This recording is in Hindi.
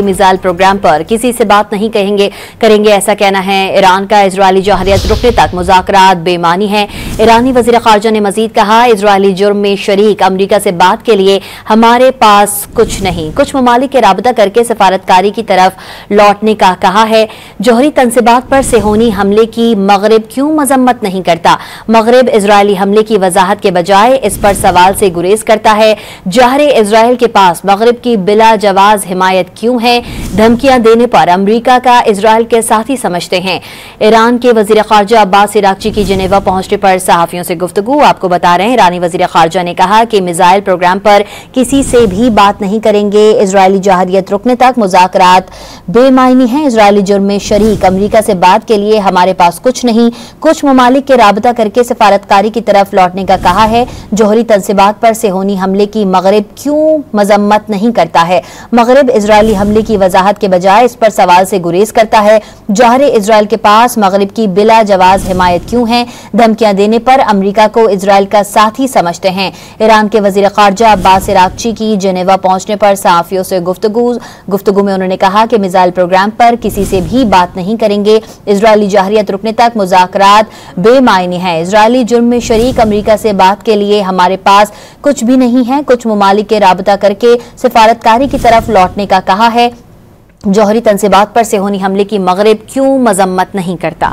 मिसाइल प्रोग्राम पर किसी से बात नहीं करेंगे, ऐसा कहना है ईरान का। इजरायली जौहरियत रुकने तक मुज़ाकरात बेमानी है। ईरानी वज़ीर ख़ारजा ने मजीद कहा, इजरायली जुर्म में शरीक अमरीका से बात के लिए हमारे पास कुछ नहीं, कुछ ममालिक के राबता करके सफारतकारी की तरफ लौटने का कहा है। जौहरी तनसीबात पर सेहोनी हमले की मगरिब क्यों मजम्मत नहीं करता? मगरिब इजरायली हमले की वजाहत के बजाय इस पर सवाल से गुरेज करता है। जहरे इजरायल के पास मगरिब की बिला जवाज हिमायत क्यों है? धमकियां देने पर अमरीका का इजरायल के साथी समझते हैं। ईरान के वजीर खारजा अब्बास इराक्ची की जिनेवा पहुंचने पर सहाफियों से गुफ्तगू। आपको बता रहे हैं, ईरानी वजीर खारजा ने कहा कि मिसाइल प्रोग्राम पर किसी से भी बात नहीं करेंगे। इजरायली जौहरियत रुकने तक मुज़ाकरात बेमायनी है। इजरायली जुर्म में शरीक अमरीका से बात के लिए हमारे पास कुछ नहीं, कुछ ममालिक के राबता करके सफारतकारी की तरफ लौटने का कहा है। जौहरी तनसीबात पर सेहोनी हमले की मगरिब क्यों मजम्मत नहीं करता है? मगरिब इजरायली हमले की वजाहत के बजाय इस पर सवाल से गुरेज करता है। जौहरे इजरायल के पास मगरिब की बिला जवाज हिमायत क्यों है? धमकियां देने पर अमरीका को इजरायल का साथी समझते हैं। ईरान के वजीर खारजा अब्बास इराक्ची की जिनेवा पहुंचने पर सहाफियों से गुफ्तगू में उन्होंने कहा कि मिसाइल प्रोग्राम पर किसी से भी बात नहीं करेंगे। इजरायली जौहरियत रुकने तक मुज़ाकरात बेमायनी है। इजरायली जुर्म में शरीक अमरीका से बात के लिए हमारे पास कुछ भी नहीं है, कुछ ममालिक के राबता करके सिफारतकारी की तरफ लौटने का कहा है। जौहरी तनसीबात पर सेहोनी हमले की मगरिब क्यों मजम्मत नहीं करता?